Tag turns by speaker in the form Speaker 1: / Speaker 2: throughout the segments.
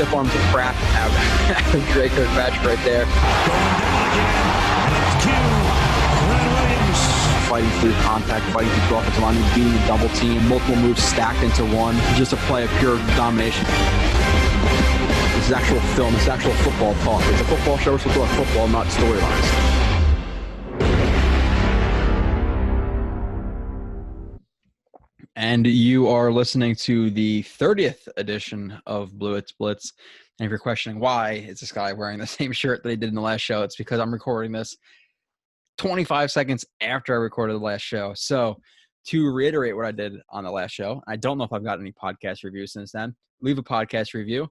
Speaker 1: stiff arms the crap out of Drake Kirkpatrick right there. Fighting through contact, fighting through offensive line, being a double team, multiple moves stacked into one, just a play of pure domination. This is actual film, this is actual football talk. It's a football show, we're supposed to talk football, not storylines. And you are listening to the 30th edition of Blewett Blitz. And if you're questioning why is this guy wearing the same shirt that he did in the last show, it's because I'm recording this 25 seconds after I recorded the last show. So to reiterate what I did on the last show, I don't know if I've got any podcast reviews since then. Leave a podcast review.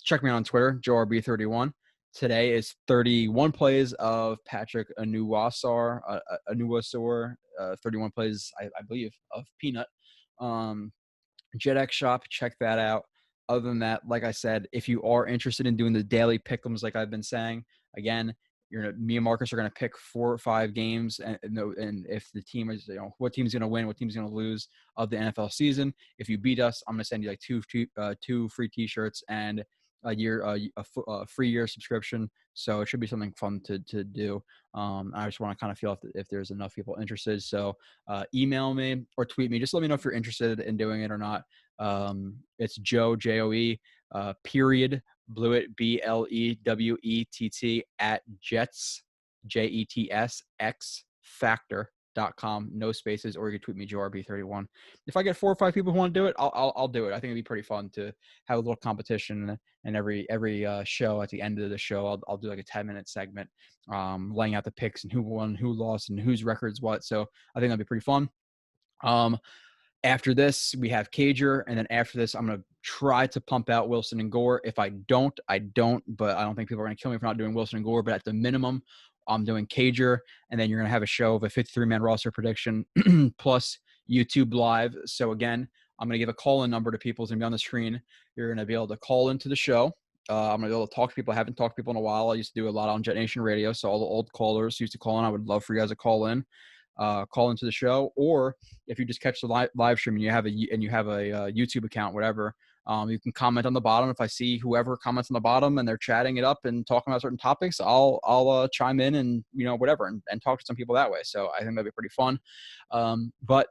Speaker 1: Check me out on Twitter, JoeRB31. Today is 31 plays of Patrick Onwuasor, 31 plays, I believe, of Peanut. JetX Shop, check that out. Other than that, like I said, if you are interested in doing the daily pick'ems like I've been saying, again, me and Marcus are going to pick 4 or 5 games, and if the team is, what team is going to win, what team is going to lose of the NFL season. If you beat us, I'm going to send you like two free T-shirts and a free year subscription. So it should be something fun to do. I just want to kind of feel if there's enough people interested. So email me or tweet me. Just let me know if you're interested in doing it or not. It's Joe, Joe, period, Blewett, BLEWETT at Jets, JETS, Factor.com, no spaces, or you can tweet me, JoeRB31. If I get 4 or 5 people who want to do it, I'll do it. I think it'd be pretty fun to have a little competition, and every show, at the end of the show, I'll do like a 10-minute segment, laying out the picks and who won, who lost, and whose records what. So I think that'd be pretty fun. After this, we have Cager, and then after this, I'm going to try to pump out Wilson and Gore. If I don't, but I don't think people are going to kill me for not doing Wilson and Gore, but at the minimum, I'm doing Cager, and then you're going to have a show of a 53-man roster prediction plus YouTube Live. So again, I'm going to give a call-in number to people. It's going to be on the screen. You're going to be able to call into the show. I'm going to be able to talk to people. I haven't talked to people in a while. I used to do a lot on Jet Nation Radio, so all the old callers used to call in. I would love for you guys to call in. Call into the show, or if you just catch the live stream and you have a YouTube account, whatever, you can comment on the bottom. If I see whoever comments on the bottom and they're chatting it up and talking about certain topics, I'll chime in and whatever and talk to some people that way. So I think that'd be pretty fun. But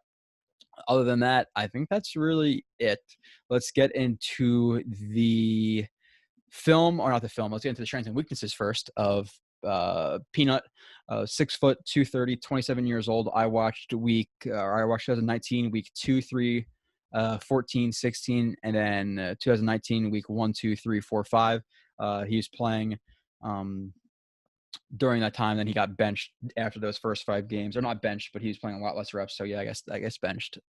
Speaker 1: other than that, I think that's really it. Let's get into the film, or not the film. Let's get into the strengths and weaknesses first of Peanut. 6 foot 230, 27 years old. I watched 2019 week 2, 3, 14, 16, and then 2019 week 1, 2, 3, 4, 5. He was playing during that time. Then he got benched after those first 5 games, or not benched, but he was playing a lot less reps. So yeah, I guess benched.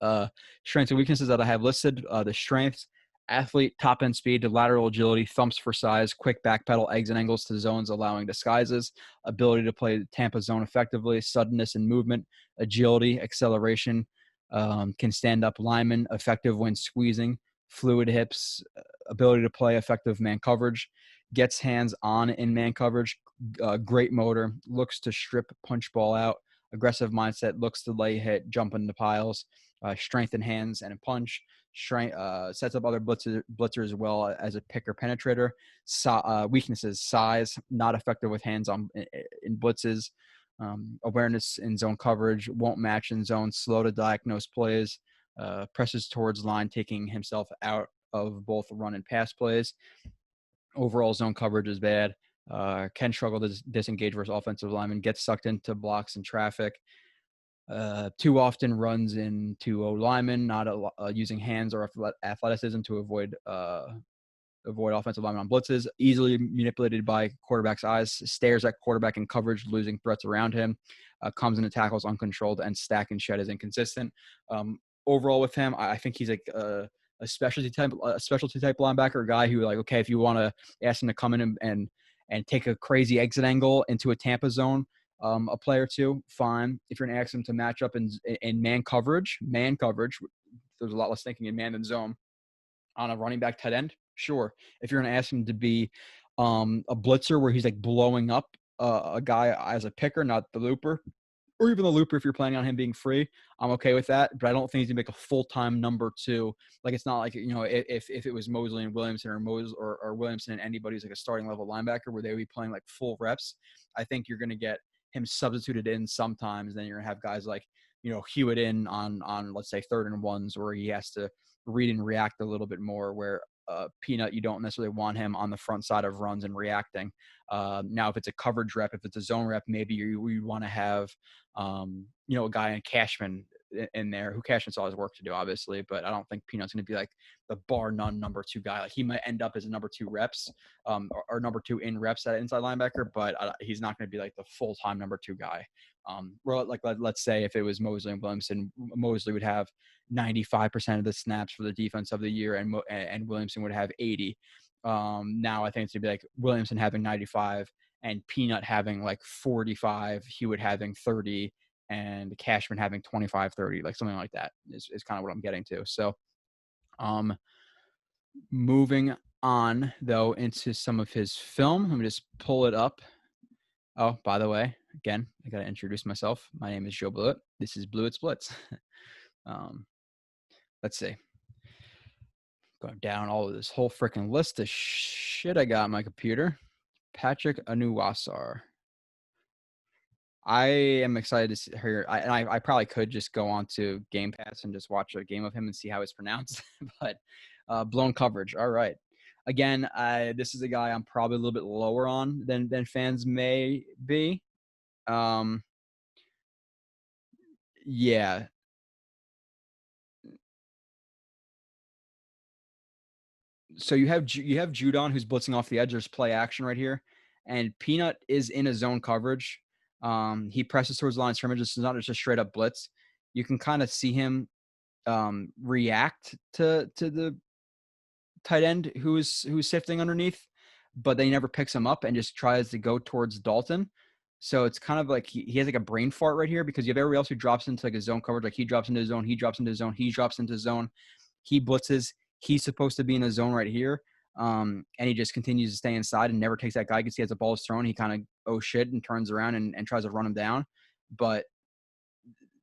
Speaker 1: Strengths and weaknesses that I have listed: the strengths: athlete, top end speed to lateral agility, thumps for size, quick backpedal, eggs and angles to zones, allowing disguises, ability to play the Tampa zone effectively, suddenness in movement, agility, acceleration, can stand up lineman, effective when squeezing, fluid hips, ability to play effective man coverage, gets hands on in man coverage, great motor, looks to strip punch ball out, aggressive mindset, looks to lay hit, jump into piles, strength in hands and in punch, sets up other blitzers as well as a picker penetrator. Weaknesses: size, not effective with hands on in blitzes, awareness in zone coverage, won't match in zone, slow to diagnose plays, presses towards line, taking himself out of both run and pass plays. Overall zone coverage is bad. Can struggle to disengage versus offensive linemen, gets sucked into blocks and traffic. Too often runs into linemen, not using hands or athleticism to avoid offensive linemen on blitzes. Easily manipulated by quarterback's eyes, stares at quarterback in coverage, losing threats around him. Comes into tackles uncontrolled, and stack and shed is inconsistent. Overall with him, I think he's like a specialty type linebacker, guy who, like, okay, if you want to ask him to come in and take a crazy exit angle into a Tampa zone, a play or two, fine. If you're going to ask him to match up in man coverage, there's a lot less thinking in man than zone on a running back tight end, sure. If you're going to ask him to be a blitzer where he's like blowing up a guy as a picker, not the looper, or even the looper if you're planning on him being free. I'm okay with that, but I don't think he's gonna make a full-time number 2. Like, it's not like, if it was Mosley and Williamson or Williamson and anybody who's like a starting level linebacker where they would be playing like full reps. I think you're gonna get him substituted in sometimes. Then you're gonna have guys like, Hewitt in on let's say 3rd and 1s where he has to read and react a little bit more, where Peanut, you don't necessarily want him on the front side of runs and reacting. Now, if it's a coverage rep, if it's a zone rep, maybe you want to have, a guy in Cashman in there, who Cashman's all his work to do, obviously, but I don't think Peanut's going to be like the bar none number 2 guy. Like, he might end up as a number 2 reps, or number 2 in reps at inside linebacker, but he's not going to be like the full-time number 2 guy. Well, like, let's say if it was Mosley and Williamson, Mosley would have 95% of the snaps for the defense of the year, and Williamson would have 80. Now I think it's gonna be like Williamson having 95 and Peanut having like 45, Hewitt having 30, and Cashman having 25, 30, like something like that is kind of what I'm getting to. So, moving on though into some of his film. Let me just pull it up. Oh, by the way, again, I got to introduce myself. My name is Joe Blewett. This is Blewett's Blitz. Let's see. Going down all of this whole freaking list of shit I got on my computer. Patrick Onwuasor. I am excited to hear. I probably could just go on to Game Pass and just watch a game of him and see how it's pronounced. But blown coverage. All right. Again, this is a guy I'm probably a little bit lower on than fans may be. Yeah. So you have Judon, who's blitzing off the edge. There's play action right here, and Peanut is in a zone coverage. He presses towards the line of scrimmage. This is not just a straight up blitz. You can kind of see him react to the tight end who's sifting underneath, but then he never picks him up and just tries to go towards Dalton. So it's kind of like he has like a brain fart right here, because you have everybody else who drops into like a zone coverage. Like, he drops into zone, he drops into zone, he drops into zone, he blitzes. He's supposed to be in a zone right here. And he just continues to stay inside and never takes that guy because he has the ball thrown. He kind of, oh shit, and turns around and tries to run him down. But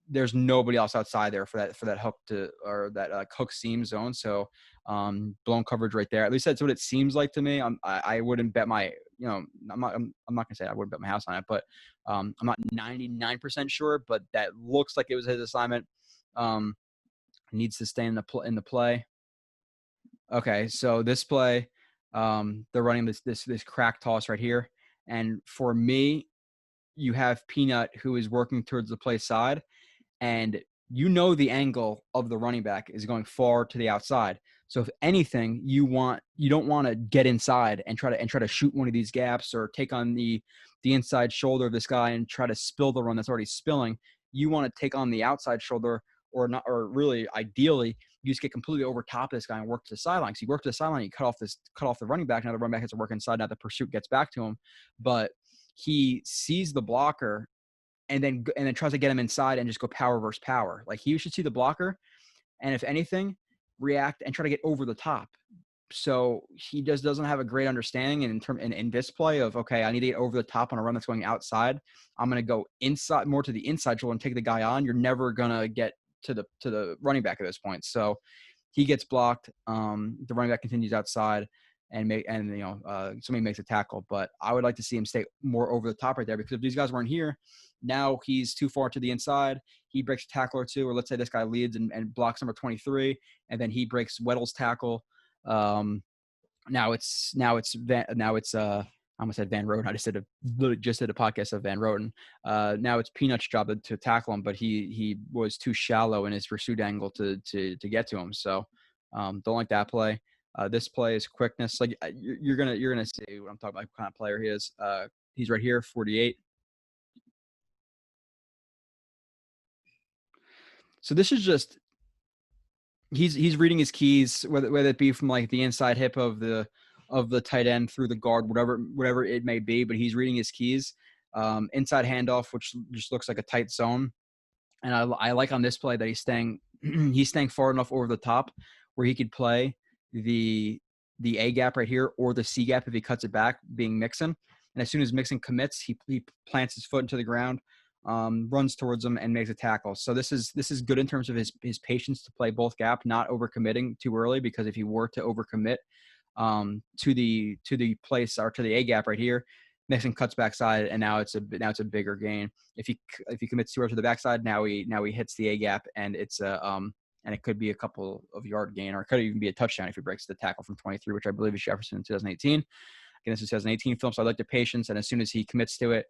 Speaker 1: there's nobody else outside there for that hook or that hook seam zone. So blown coverage right there. At least that's what it seems like to me. I wouldn't bet my, I'm not gonna say I wouldn't bet my house on it, but I'm not 99% sure, but that looks like it was his assignment. Needs to stay in the play. Okay, so this play, they're running this crack toss right here, and for me, you have Peanut, who is working towards the play side, and the angle of the running back is going far to the outside. So if anything, you don't want to get inside and try to shoot one of these gaps or take on the inside shoulder of this guy and try to spill the run that's already spilling. You want to take on the outside shoulder, or not, or really ideally, you just get completely over top of this guy and work to the sideline. So you work to the sideline, you cut off the running back. Now the running back has to work inside. Now the pursuit gets back to him, but he sees the blocker and then tries to get him inside and just go power versus power. Like, he should see the blocker, and if anything, react and try to get over the top. So he just doesn't have a great understanding in this play of, okay, I need to get over the top on a run that's going outside. I'm going to go inside, more to the inside shoulder, and take the guy on. You're never going to get to the running back at this point. So he gets blocked. The running back continues outside and somebody makes a tackle. But I would like to see him stay more over the top right there, because if these guys weren't here, now he's too far to the inside. He breaks a tackle or two, or let's say this guy leads and blocks number 23, and then he breaks Weddle's tackle. Now it's I almost said Van Roten. I just did a podcast of Van Roten. Now it's Peanut's job to tackle him, but he was too shallow in his pursuit angle to get to him. So don't like that play. This play is quickness. Like, you're gonna see what I'm talking about, what kind of player he is. He's right here, 48. So this is just he's reading his keys, whether it be from like the inside hip of the tight end through the guard, whatever it may be, but he's reading his keys. Inside handoff, which just looks like a tight zone. And I like on this play that he's staying far enough over the top where he could play the A gap right here, or the C gap if he cuts it back, being Mixon. And as soon as Mixon commits, he plants his foot into the ground, runs towards him and makes a tackle. So this is good in terms of his patience to play both gap, not overcommitting too early, because if he were to overcommit to the place or to the A gap right here, Mixon cuts backside, and now it's a bigger gain. If he commits too early to the backside, now he hits the A gap, and it's and it could be a couple of yard gain, or it could even be a touchdown if he breaks the tackle from 23, which I believe is Jefferson in 2018. Again, this is 2018 film, so I like the patience, and as soon as he commits to it,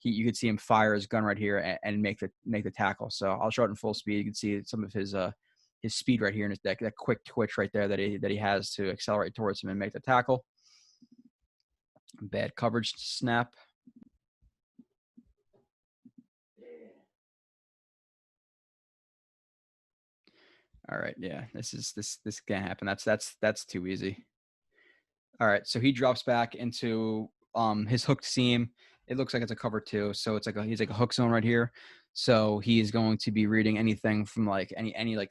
Speaker 1: you could see him fire his gun right here and make the tackle. So I'll show it in full speed. You can see some of his speed right here, and that quick twitch right there that he has to accelerate towards him and make the tackle. Bad coverage snap. All right, yeah, this can't happen. That's too easy. All right, so he drops back into his hooked seam. It looks like it's a cover 2, so it's like he's like a hook zone right here. So he's going to be reading anything from like any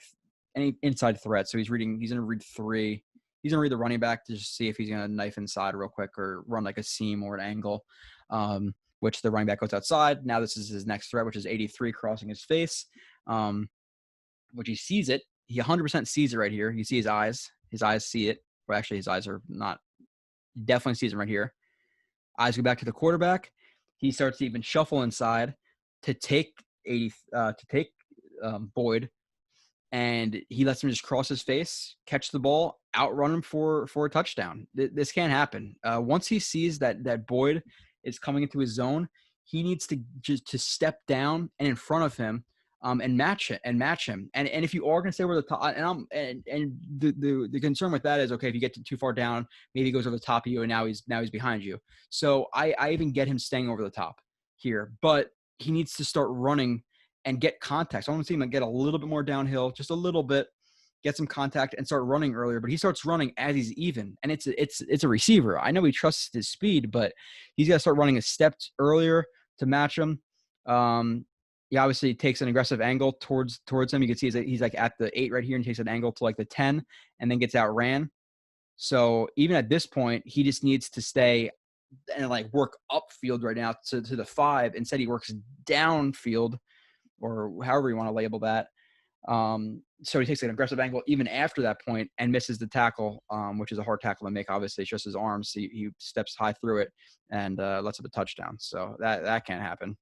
Speaker 1: inside threat. So he's going to read 3. He's going to read the running back to just see if he's going to knife inside real quick or run like a seam or an angle, which the running back goes outside. Now this is his next threat, which is 83 crossing his face, which he sees it. He 100% sees it right here. You see his eyes. His eyes see it. Well, actually, his eyes are not. He definitely sees him right here. Eyes go back to the quarterback. He starts to even shuffle inside to take Boyd, and he lets him just cross his face, catch the ball, outrun him for a touchdown. This can't happen. Once he sees that Boyd is coming into his zone, he needs to step down and in front of him, and match him. And if you are going to stay over the top, and the concern with that is, okay, if you get too far down, maybe he goes over the top of you, and now he's behind you. So I even get him staying over the top here, but he needs to start running and get contact. So I want to see him get a little bit more downhill, just a little bit, get some contact and start running earlier. But he starts running as he's even, and it's a receiver. I know he trusts his speed, but he's got to start running a step earlier to match him. He obviously takes an aggressive angle towards him. You can see he's like at the 8 right here, and takes an angle to like the 10, and then gets outran. So even at this point, he just needs to stay and like work upfield right now to the 5. Instead, he works downfield, or however you want to label that. So he takes an aggressive angle even after that point and misses the tackle, which is a hard tackle to make. Obviously, it's just his arms. He steps high through it and lets up a touchdown. So that can't happen.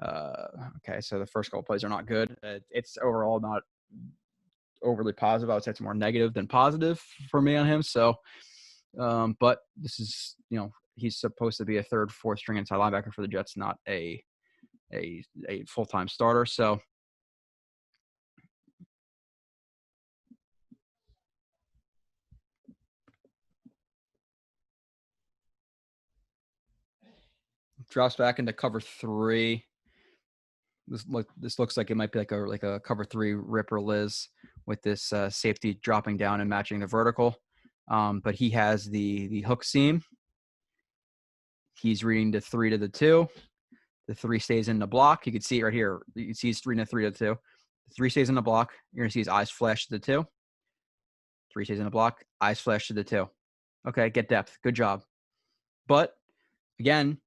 Speaker 1: Okay, so the first couple plays are not good. It's overall not overly positive. I would say it's more negative than positive for me on him. So, but this is, he's supposed to be a 3rd, 4th string inside linebacker for the Jets, not a full-time starter. So drops back into cover 3. This looks like it might be like a cover 3 rip or Liz with this safety dropping down and matching the vertical. But he has the hook seam. He's reading the 3 to the 2. The 3 stays in the block. You can see it right here. You can see he's reading the 3 to the 2. The 3 stays in the block. You're gonna see his eyes flash to the 2. 3 stays in the block. Eyes flash to the 2. Okay, get depth. Good job. But again,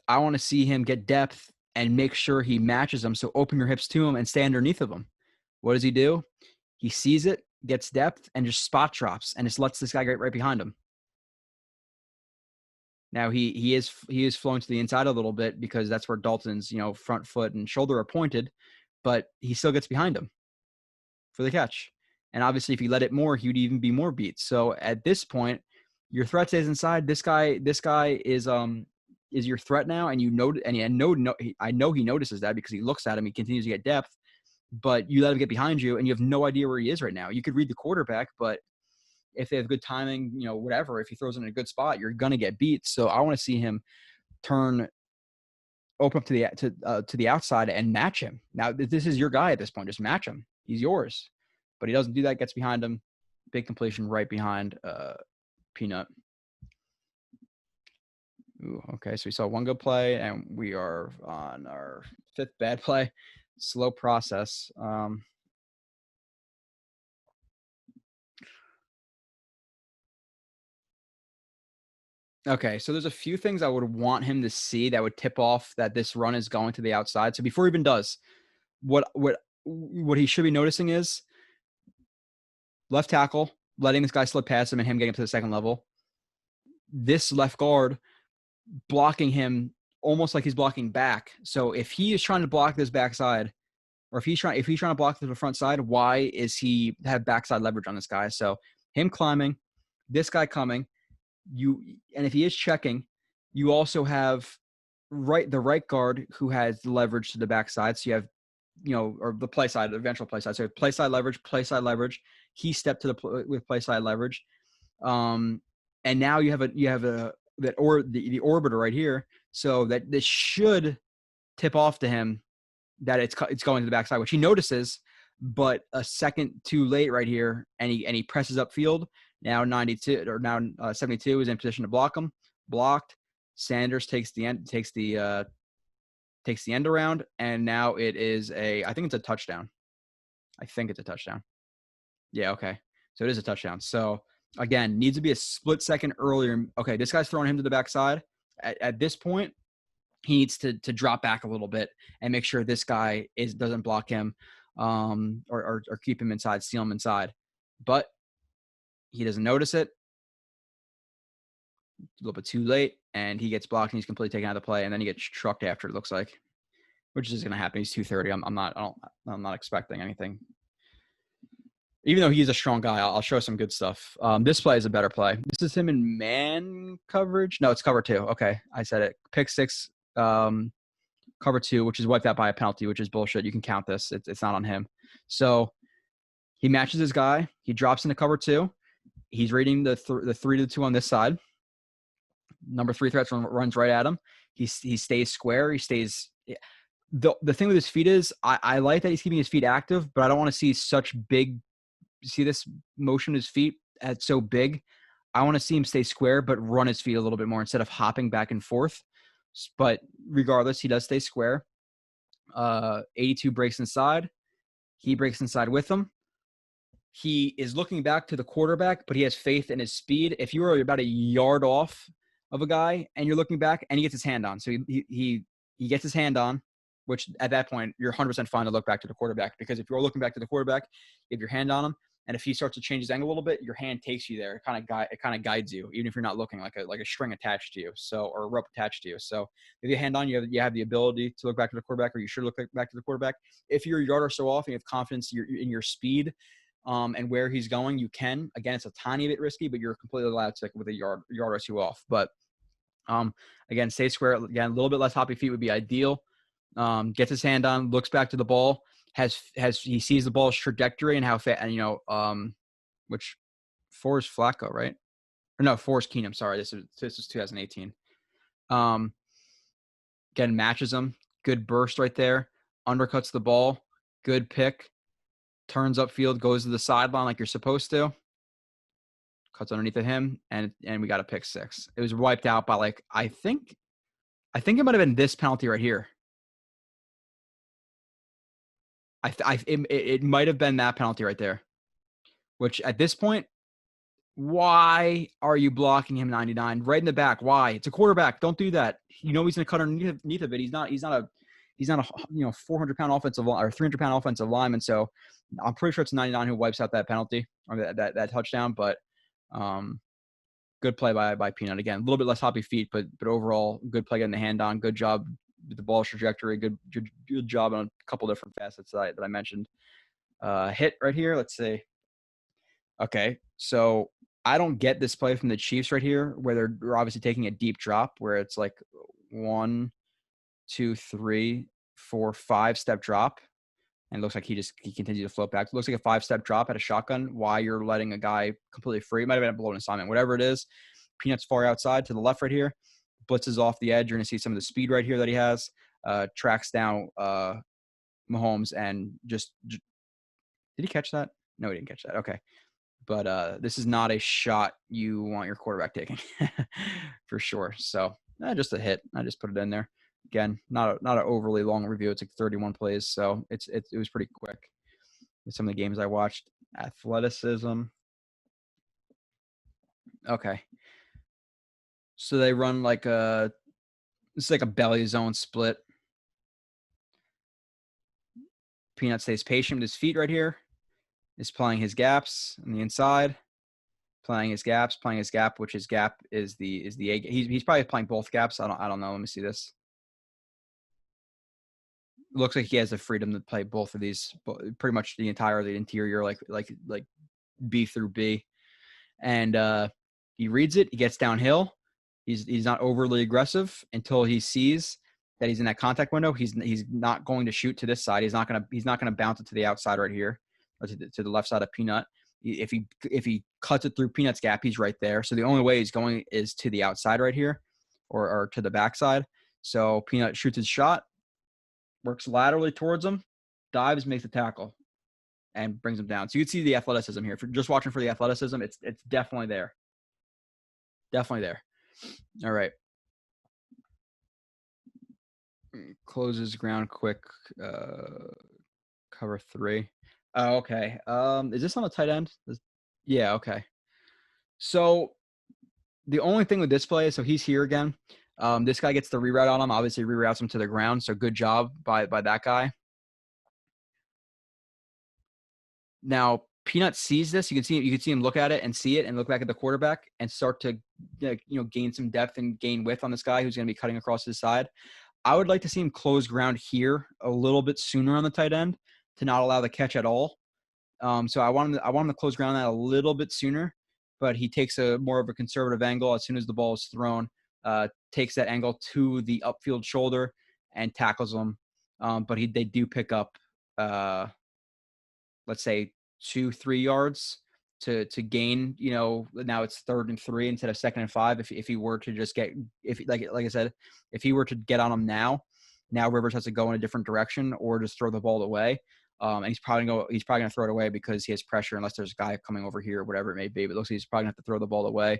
Speaker 1: I want to see him get depth and make sure he matches them. So open your hips to him and stay underneath of him. What does he do? He sees it, gets depth, and just spot drops and just lets this guy get right behind him. Now he is flowing to the inside a little bit because that's where Dalton's front foot and shoulder are pointed, but he still gets behind him for the catch. And obviously, if he let it more, he would even be more beat. So at this point, your threat stays inside. This guy is your threat now, and I know he notices that because he looks at him. He continues to get depth, but you let him get behind you, and you have no idea where he is right now. You could read the quarterback, but if they have good timing, whatever, if he throws in a good spot, you're gonna get beat. So I want to see him open up to the outside and match him. Now this is your guy at this point. Just match him. He's yours. But he doesn't do that. Gets behind him. Big completion right behind Peanut. Ooh, okay, so we saw one good play, and we are on our 5th bad play. Slow process. Okay, so there's a few things I would want him to see that would tip off that this run is going to the outside. So before he even does, what he should be noticing is left tackle letting this guy slip past him and him getting up to the second level. This left guard blocking him almost like he's blocking back. So if he is trying to block this backside, or if he's trying to block the front side, why is he have backside leverage on this guy? So him climbing, this guy coming, and if he is checking, you also have the right guard who has the leverage to the backside. So you have, or the play side, the eventual play side. So play side leverage. He stepped to with play side leverage. And now you have the orbiter right here. So that this should tip off to him that it's going to the backside, which he notices, but a second too late right here, and he presses upfield. Now 72 is in position to block him. Blocked. Sanders takes the end around, and now it is I think it's a touchdown. Yeah, okay. So it is a touchdown. So again, needs to be a split second earlier. Okay, this guy's throwing him to the backside. At this point, he needs to drop back a little bit and make sure this guy doesn't block him, or keep him inside, seal him inside. But he doesn't notice it. A little bit too late, and he gets blocked, and he's completely taken out of the play, and then he gets trucked after, it looks like, which is going to happen. He's 230. I'm not expecting anything. Even though he's a strong guy, I'll show some good stuff. This play is a better play. This is him in man coverage. No, it's cover 2. Okay, I said it. Pick 6. Cover 2, which is wiped out by a penalty, which is bullshit. You can count this. It's not on him. So he matches his guy. He drops into cover 2. He's reading the 3 to 2 on this side. Number 3 threats runs right at him. He stays square. He stays. The thing with his feet is I like that he's keeping his feet active, but I don't want to see such big. See this motion of his feet at so big. I want to see him stay square, but run his feet a little bit more instead of hopping back and forth. But regardless, he does stay square. 82 breaks inside. He breaks inside with him. He is looking back to the quarterback, but he has faith in his speed. If you are about a yard off of a guy and you're looking back, and he gets his hand on. So he gets his hand on, which at that point, you're 100% fine to look back to the quarterback, because if you're looking back to the quarterback, you have your hand on him. And if he starts to change his angle a little bit, your hand takes you there. It kind of guides you, even if you're not looking, like a string attached to you, or a rope attached to you. So if you have hand on, you have the ability to look back to the quarterback, or you should look back to the quarterback. If you're a yard or so off and you have confidence in your speed, and where he's going, you can. Again, it's a tiny bit risky, but you're completely allowed to with a yard or two off. But again, stay square. Again, a little bit less hoppy feet would be ideal. Gets his hand on, looks back to the ball. He sees the ball's trajectory and how fast, and which 4 is Flacco, right? Or no, 4 is Keenum. Sorry, this is 2018. Again, matches him. Good burst right there. Undercuts the ball. Good pick. Turns upfield, goes to the sideline like you're supposed to. Cuts underneath of him, and we got a pick 6. It was wiped out by I think it might have been this penalty right here. It might have been that penalty right there, which at this point, why are you blocking him 99 right in the back? Why? It's a quarterback. Don't do that. He's going to cut underneath of it. He's not a 400-pound offensive or 300-pound offensive lineman. So I'm pretty sure it's 99 who wipes out that penalty or that touchdown. But good play by Peanut. Again, a little bit less hoppy feet, but overall good play getting the hand on. Good job with the ball's trajectory. Good job on a couple different facets that I mentioned. Hit right here. Let's see. Okay, so I don't get this play from the Chiefs right here, where they're obviously taking a deep drop, where it's like 1, 2, 3, 4, 5-step drop, and it looks like he continues to float back. It looks like a 5-step drop at a shotgun. Why you're letting a guy completely free? It might have been a blown assignment, whatever it is. Peanut's far outside to the left right here. Blitzes off the edge. You're gonna see some of the speed right here that he has. Tracks down Mahomes and just did he catch that? No, he didn't catch that. Okay. But this is not a shot you want your quarterback taking for sure. So just a hit. I just put it in there. Again, not an overly long review. It's like 31 plays, so it was pretty quick. With some of the games I watched, athleticism. Okay. So they run like it's like a belly zone split. Peanut stays patient with his feet right here. Is playing his gaps on the inside, playing his gaps, playing his gap, which his gap is the A. He's probably playing both gaps. I don't know. Let me see this. It looks like he has the freedom to play both of these, pretty much the interior, like B through B. And he reads it. He gets downhill. He's not overly aggressive until he sees that he's in that contact window. He's not going to shoot to this side. He's not gonna bounce it to the outside right here, or to the left side of Peanut. If he cuts it through Peanut's gap, he's right there. So the only way he's going is to the outside right here, or to the backside. So Peanut shoots his shot, works laterally towards him, dives, makes a tackle, and brings him down. So you can see the athleticism here. If you're just watching for the athleticism, it's definitely there. Definitely there. All right. Closes ground quick. Cover 3. Oh, okay. Is this on a tight end? Yeah, okay. So the only thing with this play is, so he's here again. This guy gets the reroute on him. Obviously reroutes him to the ground. So good job by that guy. Now Peanut sees this. You can see him look at it and see it and look back at the quarterback and start to gain some depth and gain width on this guy who's going to be cutting across his side. I would like to see him close ground here a little bit sooner on the tight end to not allow the catch at all. So I want him to close ground that a little bit sooner, but he takes a more of a conservative angle as soon as the ball is thrown, takes that angle to the upfield shoulder and tackles him. But they do pick up, let's say 2-3 yards to gain, now it's 3rd and 3 instead of 2nd and 5. If he were to just like I said, if he were to get on him now Rivers has to go in a different direction or just throw the ball away. And he's probably going to throw it away because he has pressure unless there's a guy coming over here or whatever it may be. But it looks like he's probably going to have to throw the ball away.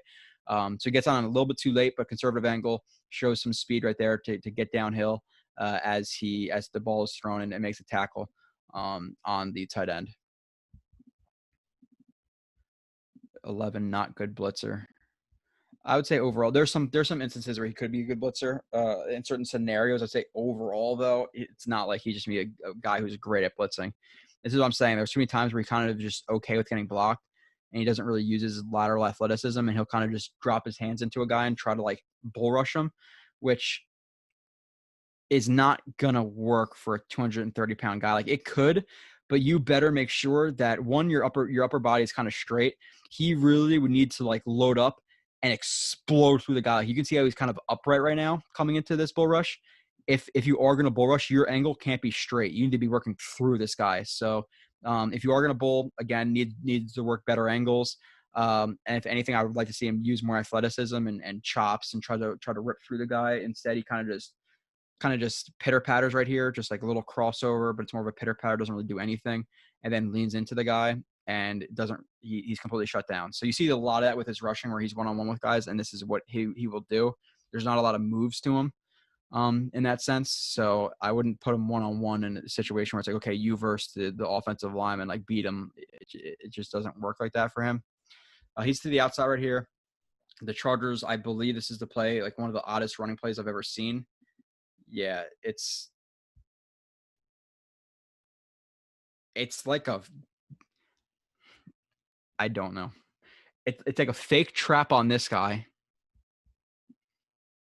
Speaker 1: So he gets on a little bit too late, but conservative angle, shows some speed right there to get downhill as the ball is thrown and makes a tackle on the tight end. 11, not good blitzer. I would say overall, there's some instances where he could be a good blitzer in certain scenarios. I'd say overall, though, it's not like he's just be a guy who's great at blitzing. This is what I'm saying. There's too many times where he kind of just okay with getting blocked, and he doesn't really use his lateral athleticism, and he'll kind of just drop his hands into a guy and try to like bull rush him, which is not gonna work for a 230-pound guy. Like it could, but you better make sure that your upper body is kind of straight. He really would need to like load up and explode through the guy. You can see how he's kind of upright right now coming into this bull rush. If you are going to bull rush, your angle can't be straight. You need to be working through this guy. So if you are going to bull, again, needs to work better angles. And if anything, I would like to see him use more athleticism and chops and try to rip through the guy. Instead, he kind of just pitter patters right here, just like a little crossover, but it's more of a pitter patter, doesn't really do anything, and then leans into the guy and he's completely shut down. So you see a lot of that with his rushing where he's one-on-one with guys, and this is what he will do. There's not a lot of moves to him in that sense. So I wouldn't put him one-on-one in a situation where it's like, okay, you versus the offensive lineman, like beat him. It just doesn't work like that for him. He's to the outside right here. The Chargers, I believe this is the play, like one of the oddest running plays I've ever seen. Yeah, it's like I don't know. It's like a fake trap on this guy.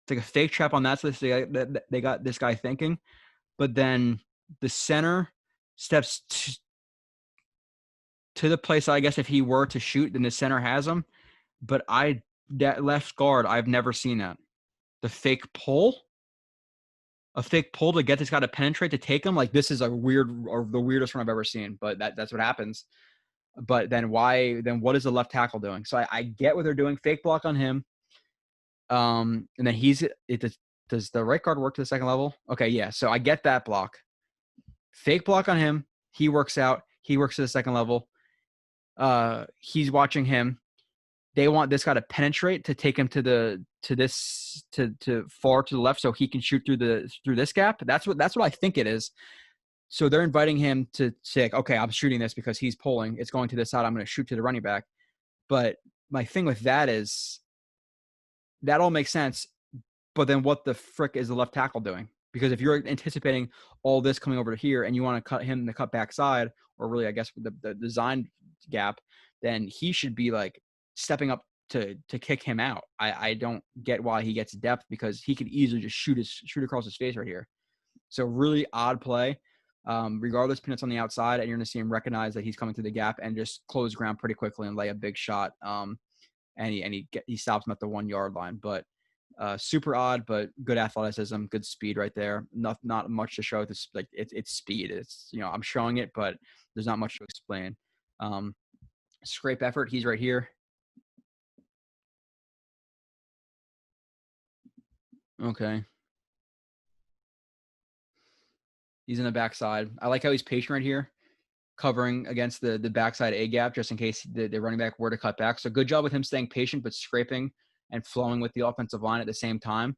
Speaker 1: It's like a fake trap on that. So they got this guy thinking, but then the center steps to the place. I guess if he were to shoot, then the center has him. But that left guard, I've never seen that. The fake pull. A fake pull to get this guy to penetrate to take him. Like this is the weirdest one I've ever seen. But that's what happens. But then what is the left tackle doing? So I get what they're doing. Fake block on him. And then does the right guard work to the second level? Okay, yeah. So I get that block. Fake block on him. He works out. He works to the second level. He's watching him. They want this guy to penetrate to take him to far to the left so he can shoot through this gap. That's what I think it is. So they're inviting him to say, okay, I'm shooting this because he's pulling. It's going to this side. I'm going to shoot to the running back. But my thing with that is that all makes sense. But then what the frick is the left tackle doing? Because if you're anticipating all this coming over to here and you want to cut him the cut backside, or really, I guess, the design gap, then he should be like stepping up to kick him out. I don't get why he gets depth, because he could easily just shoot across his face right here. So really odd play. Regardless, Peanut's on the outside, and you're going to see him recognize that he's coming through the gap and just close ground pretty quickly and lay a big shot. And he stops him at the 1 yard line. But super odd, but good athleticism, good speed right there. Not much to show. This like it's speed. It's, I'm showing it, but there's not much to explain. Scrape effort. He's right here. Okay. He's in the backside. I like how he's patient right here, covering against the backside A gap just in case the running back were to cut back. So good job with him staying patient, but scraping and flowing with the offensive line at the same time.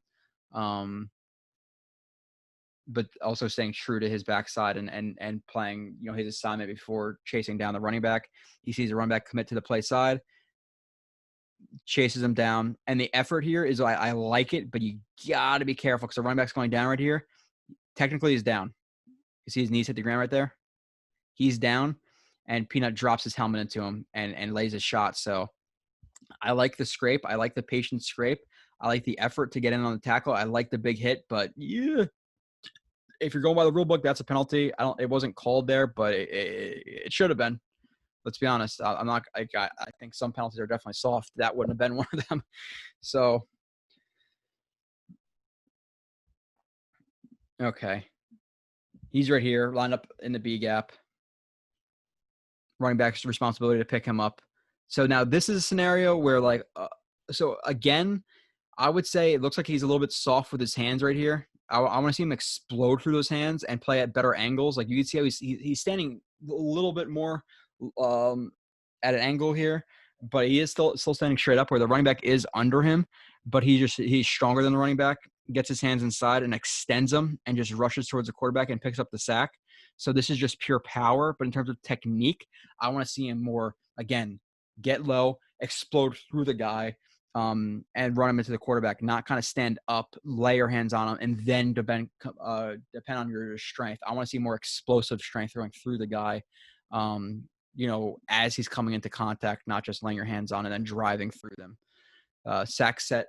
Speaker 1: But also staying true to his backside and playing, his assignment before chasing down the running back. He sees the running back commit to the play side, chases him down. And the effort here is, I like it, but you got to be careful because the running back's going down right here. Technically, he's down. You see his knees hit the ground right there? He's down, and Peanut drops his helmet into him and lays a shot. So I like the scrape. I like the patient scrape. I like the effort to get in on the tackle. I like the big hit, but yeah, if you're going by the rule book, that's a penalty. It wasn't called there, but it should have been. Let's be honest. I'm not. I think some penalties are definitely soft. That wouldn't have been one of them. So okay, he's right here, lined up in the B gap. Running back's responsibility to pick him up. So now this is a scenario where so again, I would say it looks like he's a little bit soft with his hands right here. I want to see him explode through those hands and play at better angles. Like you can see how he's standing a little bit more at an angle here, but he is still standing straight up where the running back is under him, but he's stronger than the running back, gets his hands inside and extends them and just rushes towards the quarterback and picks up the sack. So this is just pure power, but in terms of technique, I want to see him more, again, get low, explode through the guy, and run him into the quarterback, not kind of stand up, lay your hands on him, and then depend on your strength. I want to see more explosive strength throwing through the guy, as he's coming into contact, not just laying your hands on and then driving through them. Sack, set,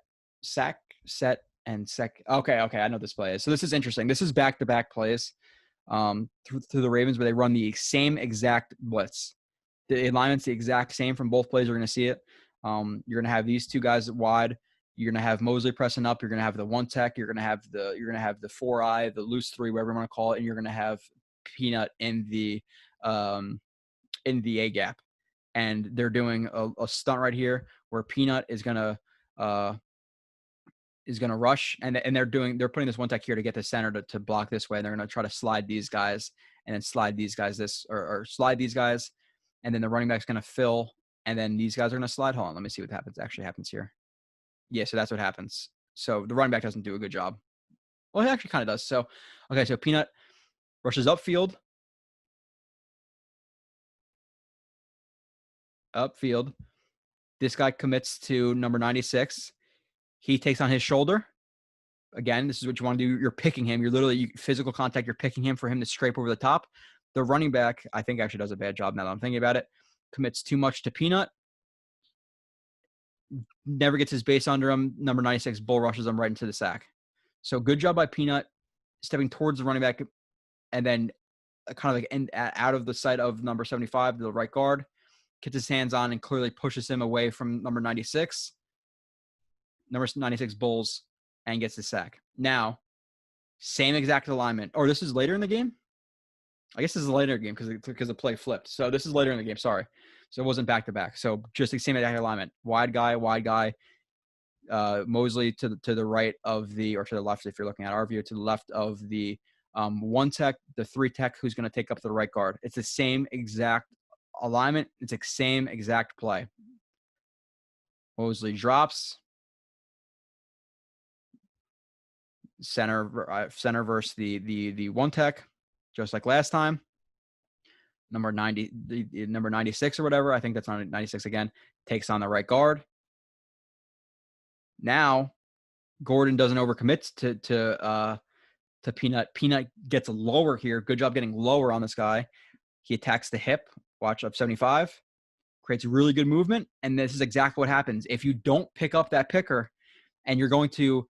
Speaker 1: and sec. Okay, I know this play is. So this is interesting. This is back-to-back plays through the Ravens where they run the same exact blitz. The alignment's the exact same from both plays. You're going to see it. You're going to have these two guys wide. You're going to have Mosley pressing up. You're going to have the one tech. You're going to have the 4-eye, the loose 3, whatever you want to call it, and you're going to have Peanut in the A gap. And they're doing a stunt right here where Peanut is going to rush, and they're putting this one tech here to get the center to block this way. And they're going to try to slide these guys and then slide these guys or slide these guys, and then the running back's going to fill. And then these guys are going to slide. Hold on, let me see what actually happens here. Yeah, so that's what happens. So the running back doesn't do a good job. Well, he actually kind of does. So, okay, so Peanut rushes upfield. This guy commits to number 96. He takes on his shoulder. Again, this is what you want to do. You're picking him. You're literally physical contact. You're picking him for him to scrape over the top. The running back, I think, actually does a bad job now that I'm thinking about it. Commits too much to Peanut. Never gets his base under him. Number 96 bull rushes him right into the sack. So good job by Peanut stepping towards the running back and then kind of out of the sight of number 75, the right guard, gets his hands on and clearly pushes him away from number 96. Number 96 bulls and gets the sack. Now, same exact alignment. Or this is later in the game? I guess this is later in the game because the play flipped. So this is later in the game. Sorry. So it wasn't back-to-back. So just the same exact alignment. Wide guy. Mosley to the right of or to the left if you're looking at our view, to the left of the one tech, the 3 tech who's going to take up the right guard. It's the same exact alignment. It's the same exact play. Mosley drops. Center versus the one tech, just like last time. Number 90, the number 96 or whatever, I think that's on 96 again, takes on the right guard. Now Gordon doesn't overcommit to Peanut. Peanut gets lower here. Good job getting lower on this guy. He attacks the hip. Watch up 75. Creates really good movement. And this is exactly what happens. If you don't pick up that picker and you're going to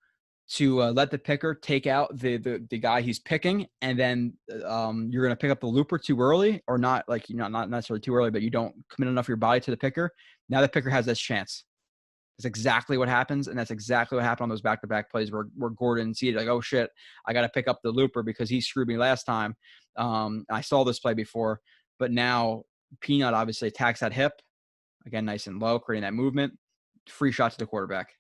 Speaker 1: let the picker take out the guy he's picking, and then you're going to pick up the looper too early, or not, like, not necessarily too early, but you don't commit enough of your body to the picker. Now the picker has this chance. That's exactly what happens, and that's exactly what happened on those back-to-back plays where Gordon see it like, oh shit, I got to pick up the looper because he screwed me last time. I saw this play before, but now Peanut obviously attacks that hip again, nice and low, creating that movement. Free shot to the quarterback.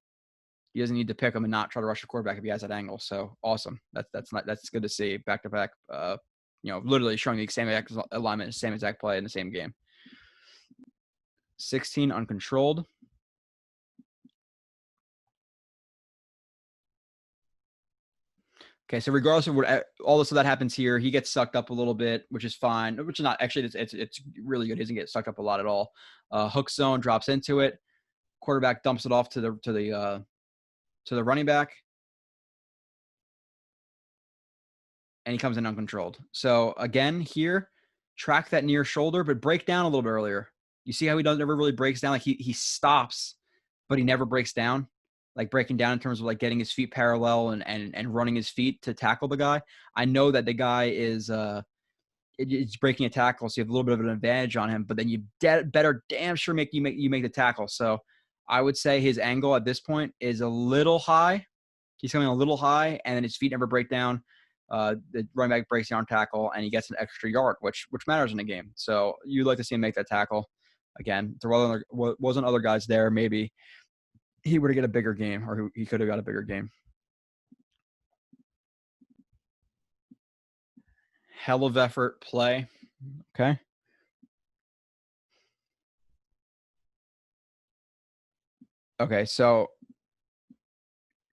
Speaker 1: He doesn't need to pick him and not try to rush the quarterback if he has that angle. So awesome. That's good to see. Back-to-back. Literally showing the same exact alignment, same exact play in the same game. 16 uncontrolled. Okay, so regardless of what all this that happens here, he gets sucked up a little bit, which is fine. Which is not actually, it's really good. He doesn't get sucked up a lot at all. Hook zone, drops into it. Quarterback dumps it off to the running back, and he comes in uncontrolled. So again, here, track that near shoulder, but break down a little bit earlier. You see how he never really breaks down? Like he stops, but he never breaks down. Like breaking down in terms of like getting his feet parallel and running his feet to tackle the guy. I know that the guy is it's breaking a tackle, so you have a little bit of an advantage on him, but then you better damn sure make the tackle. So I would say his angle at this point is a little high. He's coming a little high, and then his feet never break down. The running back breaks the arm tackle, and he gets an extra yard, which matters in a game. So you'd like to see him make that tackle. Again, there wasn't other guys there, maybe he would have got a bigger game, or he could have got a bigger game. Hell of effort play. Okay. Okay, so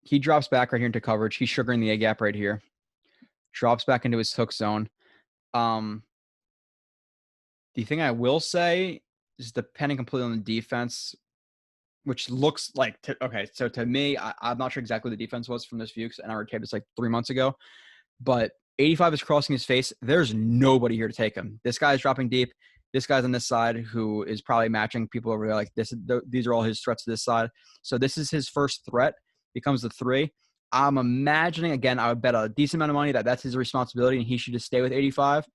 Speaker 1: he drops back right here into coverage. He's sugaring the A gap right here. Drops back into his hook zone. The thing I will say is, depending completely on the defense, which looks like so to me, I'm not sure exactly what the defense was from this view, because I taped this like 3 months ago, but 85 is crossing his face. There's nobody here to take him. This guy's dropping deep. This guy's on this side who is probably matching people over there. Like these are all his threats to this side. So this is his first threat. Becomes the 3. I'm imagining, again, I would bet a decent amount of money that that's his responsibility and he should just stay with 85.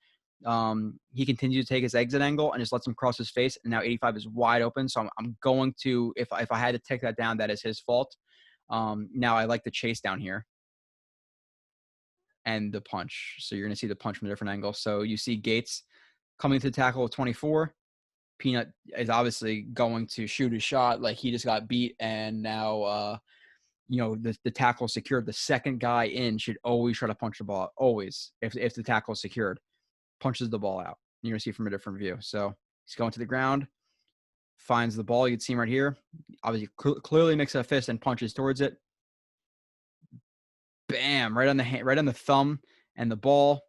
Speaker 1: He continues to take his exit angle and just lets him cross his face. And now 85 is wide open. So I'm going to, if I had to take that down, that is his fault. Now I like the chase down here and the punch. So you're going to see the punch from a different angle. So you see Gates coming to the tackle of 24. Peanut is obviously going to shoot his shot. Like he just got beat. And now, the tackle secured. The second guy in should always try to punch the ball. Always. If the tackle is secured, punches the ball out. You're going to see from a different view. So he's going to the ground, finds the ball. You can see him right here. Obviously, clearly makes a fist and punches towards it. Bam! Right on the hand, right on the thumb, and the ball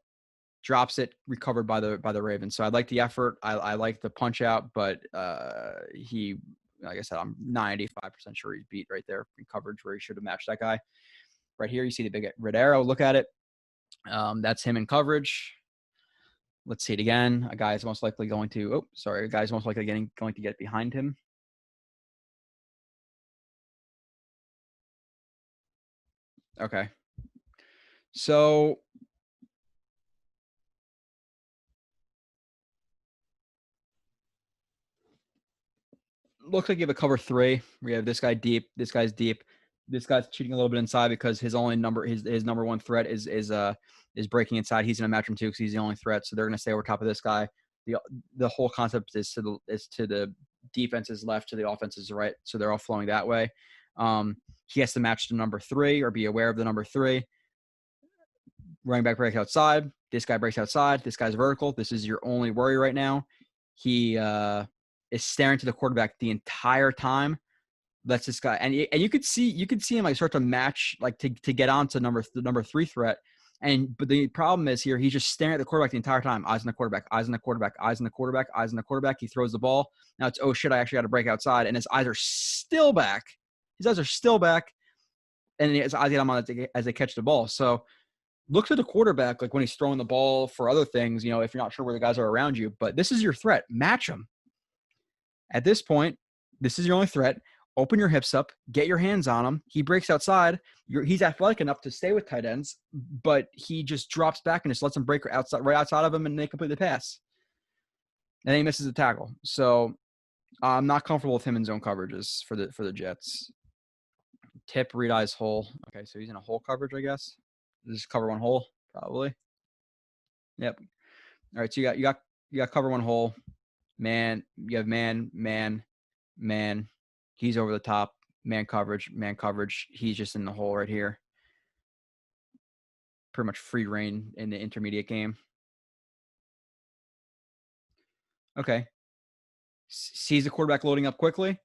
Speaker 1: drops it. Recovered by the Ravens. So I like the effort. I like the punch out, but he, like I said, I'm 95% sure he's beat right there in coverage where he should have matched that guy. Right here, you see the big red arrow. Look at it. That's him in coverage. Let's see it again. A guy is most likely going to get behind him. Okay. So looks like you have a cover 3. We have this guy deep. This guy's deep. This guy's cheating a little bit inside because his number one threat is breaking inside. He's going to match him too because he's the only threat. So they're going to stay over top of this guy. The whole concept is to the defense's left, to the offense's right. So they're all flowing that way. He has to match the number 3 or be aware of the number 3. Running back breaks outside. This guy breaks outside. This guy's vertical. This is your only worry right now. He is staring to the quarterback the entire time. That's this guy, and you could see him like start to match, like to get on to the number 3 threat. But the problem is here, he's just staring at the quarterback the entire time. Eyes on the quarterback, eyes on the quarterback, eyes on the quarterback, eyes on the quarterback. He throws the ball. Now it's, oh shit, I actually got to break outside, and his eyes are still back. His eyes are still back. and it's eyes get him on as they catch the ball. So look to the quarterback, like when he's throwing the ball for other things, you know, if you're not sure where the guys are around you, but this is your threat. Match them. At this point, this is your only threat. Open your hips up, get your hands on him. He breaks outside. He's athletic enough to stay with tight ends, but he just drops back and just lets him break right outside of him, and they complete the pass. And then he misses the tackle. So I'm not comfortable with him in zone coverages for the Jets. Tip, read eyes, hole. Okay, so he's in a hole coverage, I guess. Just cover one hole, probably. Yep. All right, so you got cover one hole. Man, you have man. He's over the top. Man coverage. He's just in the hole right here. Pretty much free reign in the intermediate game. Okay. Sees the quarterback loading up quickly.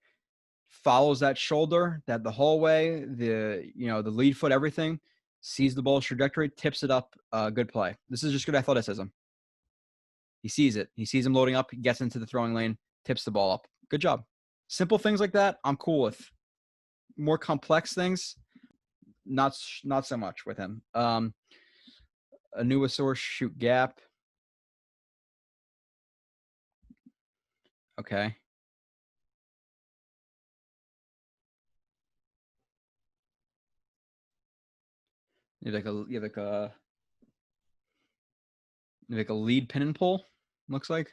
Speaker 1: Follows that shoulder, the hallway, the lead foot, everything. Sees the ball's trajectory, tips it up. Good play. This is just good athleticism. He sees it. He sees him loading up. He gets into the throwing lane, tips the ball up. Good job. Simple things like that, I'm cool with. More complex things, not so much with him. Onwuasor, shoot gap. Okay. You have like a lead pin and pull. Looks like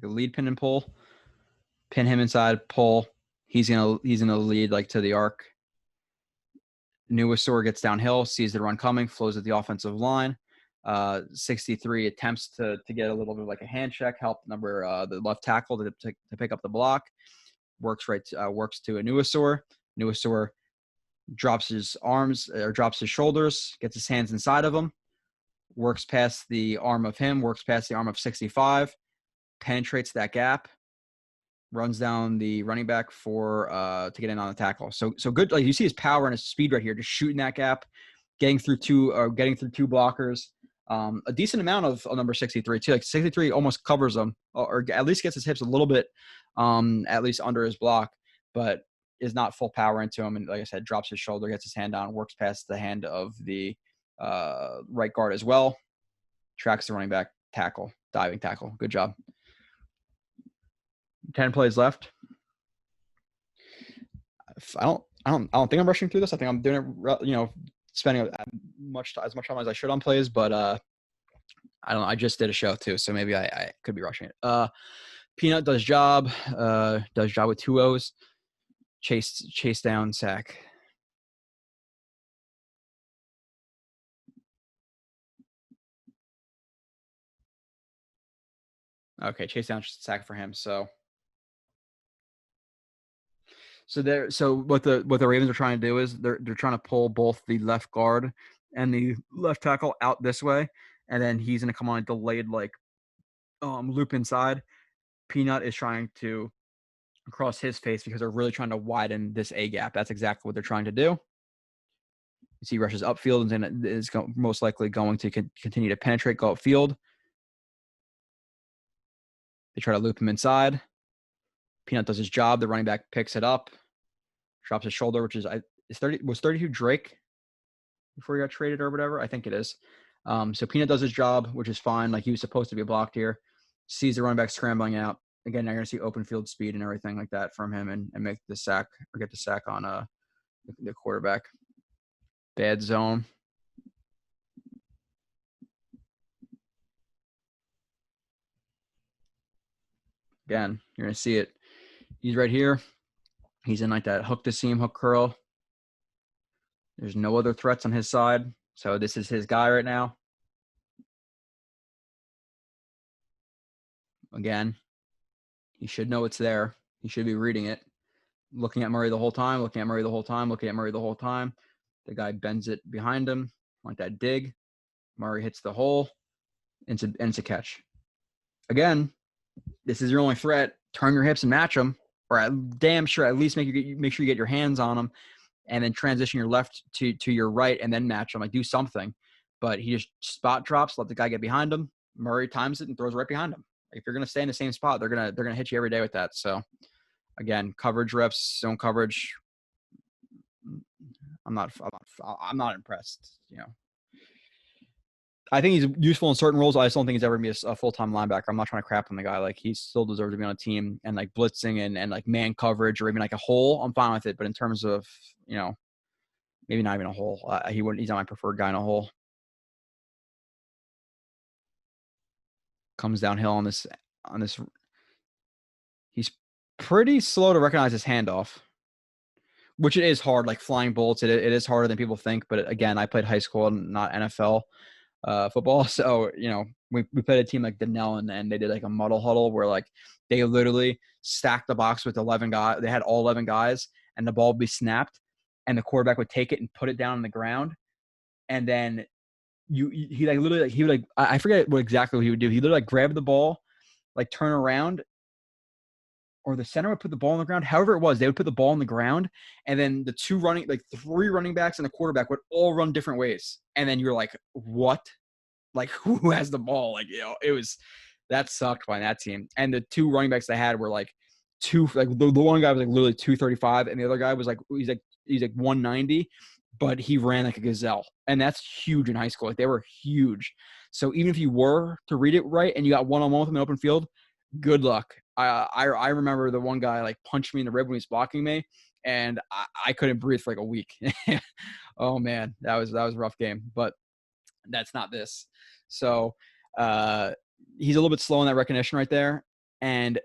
Speaker 1: a lead pin and pull. Pin him inside, pull. He's gonna lead like to the arc. Onwuasor gets downhill, sees the run coming, flows at the offensive line. 63 attempts to get a little bit of like a hand check, help the left tackle to pick up the block. Works to Onwuasor. Onwuasor drops his arms or drops his shoulders, gets his hands inside of him, works past the arm of him, works past the arm of 65, penetrates that gap, runs down the running back to get in on the tackle. So good. Like you see his power and his speed right here, just shooting that gap, getting through two blockers. A decent amount of number 63 too. Like 63 almost covers him, or at least gets his hips a little bit, at least under his block, but is not full power into him. And like I said, drops his shoulder, gets his hand down, works past the hand of the right guard as well. Tracks the running back, diving tackle. Good job. 10 plays left. I don't think I'm rushing through this. I think I'm doing it, spending as much time as I should on plays, but I don't know. I just did a show too, so maybe I could be rushing it. Peanut does job with 2 O's. Chase down, sack. Okay, chase down, sack for him. So what the Ravens are trying to do is they're trying to pull both the left guard and the left tackle out this way, and then he's gonna come on a delayed loop inside. Peanut is trying to cross his face because they're really trying to widen this A gap. That's exactly what they're trying to do. You see, rushes upfield and then is most likely going to continue to penetrate, go upfield. They try to loop him inside. Peanut does his job. The running back picks it up, drops his shoulder, which was 32 Drake before he got traded or whatever. I think it is. So Peanut does his job, which is fine. Like he was supposed to be blocked here. Sees the running back scrambling out. Again, you're going to see open field speed and everything like that from him and make the sack or get the sack on the quarterback. Bad zone. Again, you're going to see it. He's right here. He's in like that hook to seam, hook curl. There's no other threats on his side. So this is his guy right now. Again, he should know it's there. He should be reading it. Looking at Murray the whole time, The guy bends it behind him, like that dig. Murray hits the hole. And it's a catch. Again, this is your only threat. Turn your hips and match them, or damn sure at least make sure you get your hands on them, and then transition your left to your right and then match them. Like do something. But he just spot drops, let the guy get behind him. Murray times it and throws right behind him. If you're gonna stay in the same spot, they're gonna hit you every day with that. So again, coverage reps, zone coverage. I'm not impressed. I think he's useful in certain roles. I just don't think he's ever gonna be a full-time linebacker. I'm not trying to crap on the guy. Like, he still deserves to be on a team and like blitzing and like man coverage or even like a hole. I'm fine with it. But in terms of, maybe not even a hole, he's not my preferred guy in a hole. Comes downhill on this. He's pretty slow to recognize his handoff, which it is hard. Like flying bullets, it is harder than people think. But again, I played high school and not NFL football, so we played a team like Denell, and they did like a muddle huddle where like they literally stacked the box with 11 guys. They had all 11 guys, and the ball would be snapped, and the quarterback would take it and put it down on the ground, and then he like literally like he would like I forget exactly what he would do. He literally like grab the ball, like turn around, or the center would put the ball on the ground. However it was, they would put the ball on the ground, and then the three running backs and the quarterback would all run different ways. And then you're like, what? Like, who has the ball? Like, that sucked by that team. And the two running backs they had were like the one guy was like literally 235, and the other guy was like, he's like 190, but he ran like a gazelle. And that's huge in high school. Like, they were huge. So even if you were to read it right and you got one-on-one with him in open field, good luck. I remember the one guy like punched me in the rib when he was blocking me, and I couldn't breathe for like a week. Oh man, that was a rough game, but that's not this. So he's a little bit slow in that recognition right there, and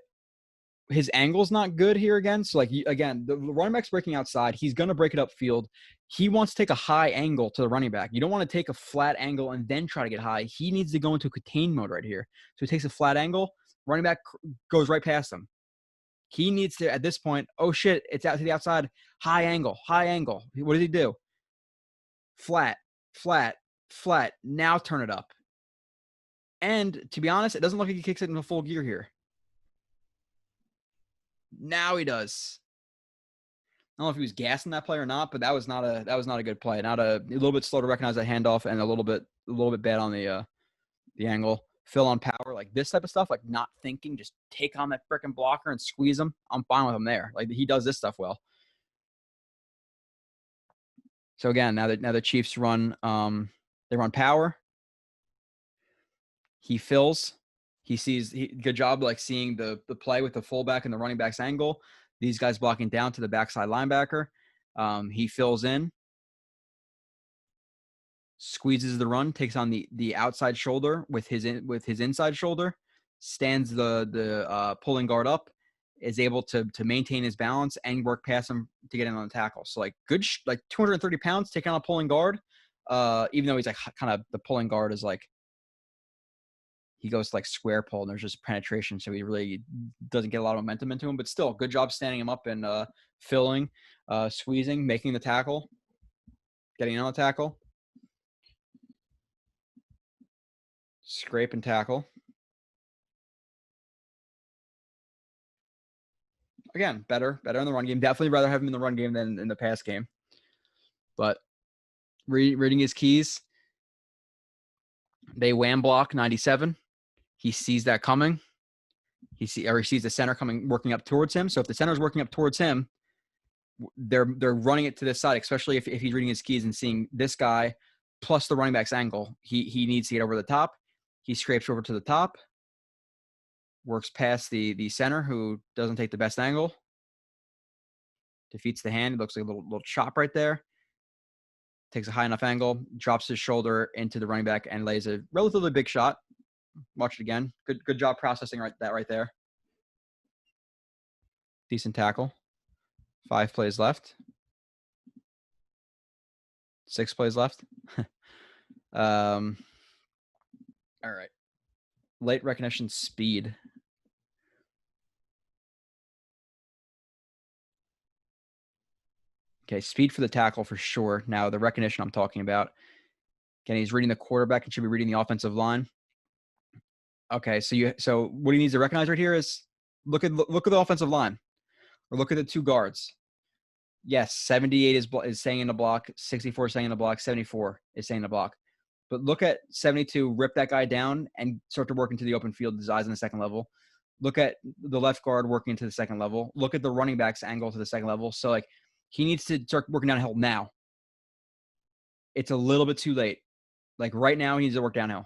Speaker 1: his angle's not good here again. So like again, the running back's breaking outside. He's gonna break it upfield. He wants to take a high angle to the running back. You don't want to take a flat angle and then try to get high. He needs to go into contain mode right here. So he takes a flat angle. Running back goes right past him. He needs to, at this point, oh shit, it's out to the outside. High angle. What does he do? Flat. Now turn it up. And to be honest, it doesn't look like he kicks it into full gear here. Now he does. I don't know if he was gassing that play or not, but that was not a good play. Not a little bit slow to recognize that handoff, and a little bit bad on the angle. Fill on power, like this type of stuff, like not thinking, just take on that freaking blocker and squeeze him. I'm fine with him there. Like, he does this stuff well. So again, now the Chiefs run, they run power. He fills. He sees. Good job, like seeing the play with the fullback and the running back's angle. These guys blocking down to the backside linebacker. He fills in. Squeezes the run, takes on the outside shoulder with his inside shoulder, stands the pulling guard up, is able to maintain his balance and work past him to get in on the tackle. So like good, like 230 pounds taking on a pulling guard, even though he's like kind of, the pulling guard is like, he goes to like square pull and there's just penetration, so he really doesn't get a lot of momentum into him. But still, good job standing him up and filling, squeezing, making the tackle, getting in on the tackle. Scrape and tackle. Again, better in the run game. Definitely rather have him in the run game than in the pass game. But reading his keys, they wham block 97. He sees that coming. He sees the center coming, working up towards him. So if the center is working up towards him, they're running it to this side, especially if he's reading his keys and seeing this guy plus the running back's angle. He needs to get over the top. He scrapes over to the top, works past the center, who doesn't take the best angle. Defeats the hand. It looks like a little chop right there. Takes a high enough angle, drops his shoulder into the running back, and lays a relatively big shot. Watch it again. Good job processing that right there. Decent tackle. 5 plays left. 6 plays left. All right. Late recognition speed. Okay, speed for the tackle for sure. Now, the recognition I'm talking about. Again, he's reading the quarterback and should be reading the offensive line. Okay, so what he needs to recognize right here is look at the offensive line, or look at the 2 guards. Yes, 78 is staying in the block, 64 is staying in the block, 74 is staying in the block. But look at 72, rip that guy down and start to work into the open field, his eyes on the second level. Look at the left guard working into the second level. Look at the running back's angle to the second level. So like, he needs to start working downhill now. It's a little bit too late. Like right now, he needs to work downhill.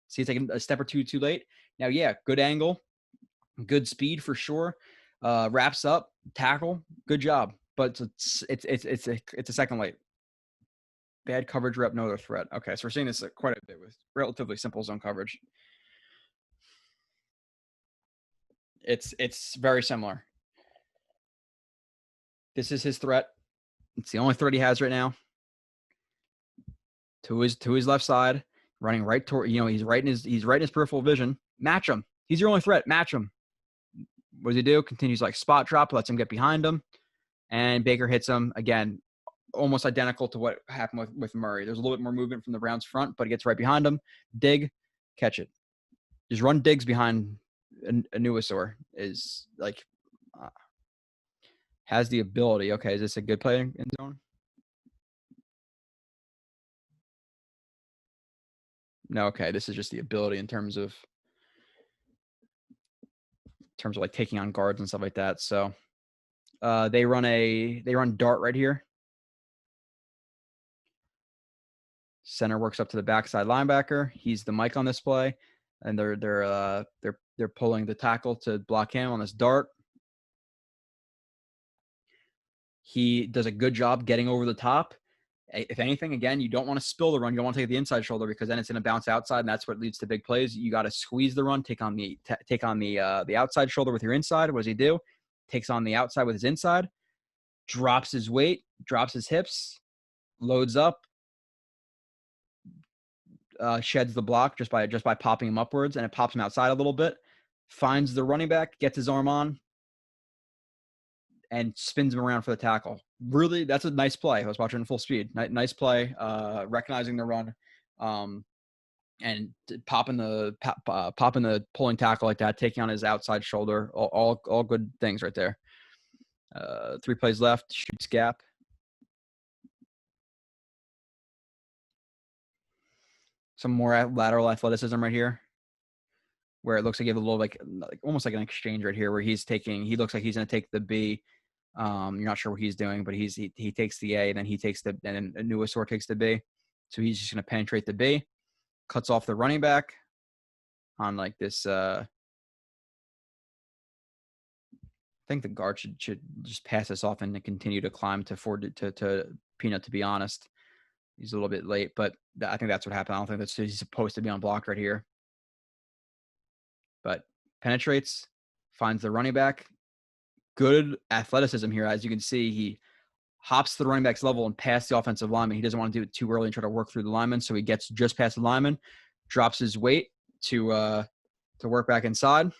Speaker 1: See, it's like a step or two too late. Now, yeah, good angle, good speed for sure. Wraps up, tackle, good job. But it's a second late. Bad coverage rep, no other threat. Okay, so we're seeing this quite a bit with relatively simple zone coverage. It's very similar. This is his threat. It's the only threat he has right now. To his left side, running right toward, he's right in his peripheral vision. Match him. He's your only threat. Match him. What does he do? Continues like spot drop, lets him get behind him, and Baker hits him again. Almost identical to what happened with Murray. There's a little bit more movement from the Browns front, but he gets right behind him. Dig, catch it. Just run digs behind Onwuasor is like has the ability. Okay, is this a good play in zone? No, okay. This is just the ability in terms of like taking on guards and stuff like that. So they run dart right here. Center works up to the backside linebacker. He's the mic on this play, and they're pulling the tackle to block him on this dart. He does a good job getting over the top. If anything, again, you don't want to spill the run. You don't want to take the inside shoulder because then it's going to bounce outside, and that's what leads to big plays. You got to squeeze the run, take on the outside shoulder with your inside. What does he do? Takes on the outside with his inside, drops his weight, drops his hips, loads up, sheds the block just by popping him upwards, and it pops him outside a little bit. Finds the running back, gets his arm on, and spins him around for the tackle. Really, that's a nice play. I was watching in full speed. Nice play, recognizing the run, and popping the pulling tackle like that, taking on his outside shoulder. All good things right there. 3 plays left. Shoots gap. Some more lateral athleticism right here, where it looks like you have a little like almost like an exchange right here, where he looks like he's going to take the B. You're not sure what he's doing, but he takes the A, and then and then Onwuasor takes the B. So he's just going to penetrate the B, cuts off the running back on like this. I think the guard should just pass this off and continue to climb to Peanut. To be honest, he's a little bit late, but I think that's what happened. I don't think he's supposed to be on block right here, but penetrates, finds the running back. Good athleticism here, as you can see. He hops the running back's level and past the offensive lineman. He doesn't want to do it too early and try to work through the lineman, so he gets just past the lineman, drops his weight to work back inside,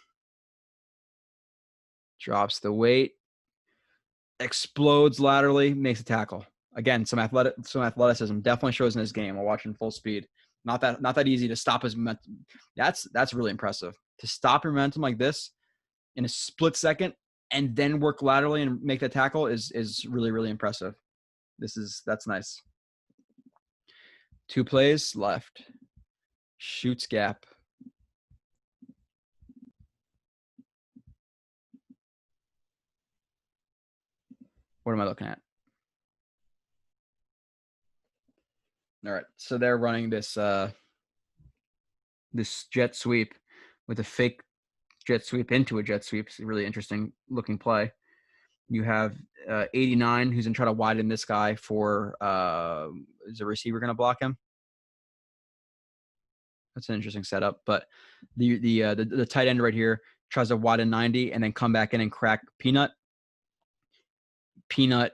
Speaker 1: drops the weight, explodes laterally, makes a tackle. Again, some athleticism definitely shows in his game. I'll watch in full speed. Not that easy to stop his momentum. That's really impressive. To stop your momentum like this in a split second and then work laterally and make the tackle is really, really impressive. That's nice. 2 plays left. Shoots gap. What am I looking at? All right. So they're running this jet sweep with a fake jet sweep into a jet sweep. It's a really interesting looking play. You have 89 who's going to try to widen this guy for is the receiver going to block him? That's an interesting setup. But the tight end right here tries to widen 90 and then come back in and crack Peanut. Peanut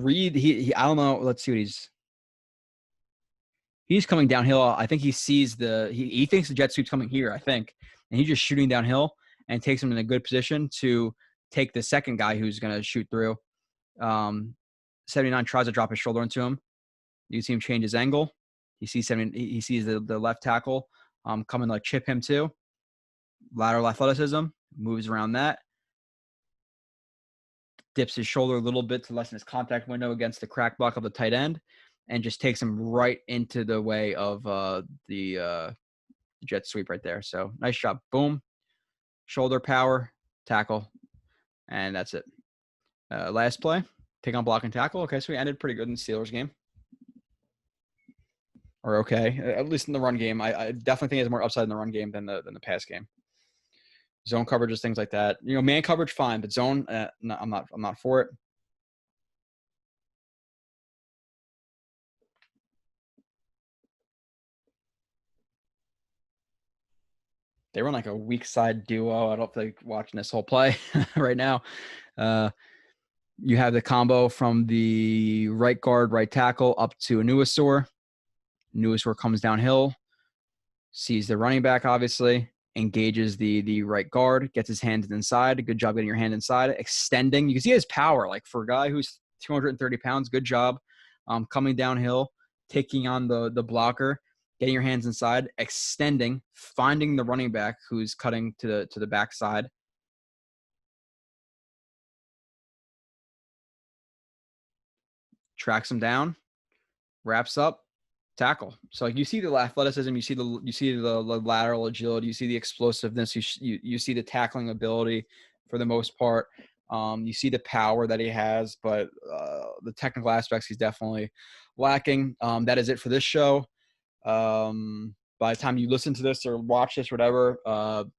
Speaker 1: he I don't know. Let's see what he's coming downhill. I think he sees he thinks the jet sweep's coming here, I think. And he's just shooting downhill and takes him in a good position to take the second guy who's going to shoot through. 79 tries to drop his shoulder into him. You see him change his angle. He sees the left tackle coming to like chip him too. Lateral athleticism, moves around that. Dips his shoulder a little bit to lessen his contact window against the crack block of the tight end, and just takes him right into the way of the jet sweep right there. So nice job. Boom. Shoulder power, tackle, and that's it. Last play, pick on block and tackle. Okay, so we ended pretty good in the Steelers game. Or okay, at least in the run game. I definitely think there's more upside in the run game than the pass game. Zone coverages, things like that. Man coverage, fine, but zone, no, I'm not for it. They run like a weak side duo. I don't think watching this whole play right now. You have the combo from the right guard, right tackle up to Onwuasor. Onwuasor comes downhill, sees the running back, obviously, engages the right guard, gets his hands inside. Good job getting your hand inside, extending. You can see his power. Like for a guy who's 230 pounds, good job coming downhill, taking on the blocker, getting your hands inside, extending, finding the running back who's cutting to the backside. Tracks him down, wraps up, tackle. So like you see the athleticism, you see the lateral agility, you see the explosiveness, you see the tackling ability for the most part. You see the power that he has, but the technical aspects he's definitely lacking. That is it for this show. By the time you listen to this or watch this, whatever,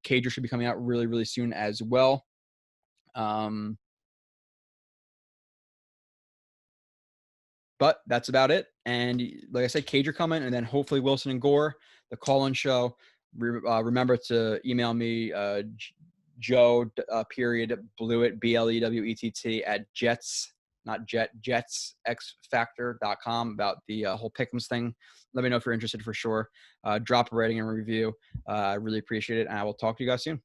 Speaker 1: Cager should be coming out really, really soon as well. But that's about it. And like I said, Cager coming, and then hopefully Wilson and Gore, the call-in show. Remember to email me, Joe Blewett, BLEWETT at jetsxfactor.com about the whole Pick'ems thing. Let me know if you're interested for sure. Drop a rating and review. I really appreciate it, and I will talk to you guys soon.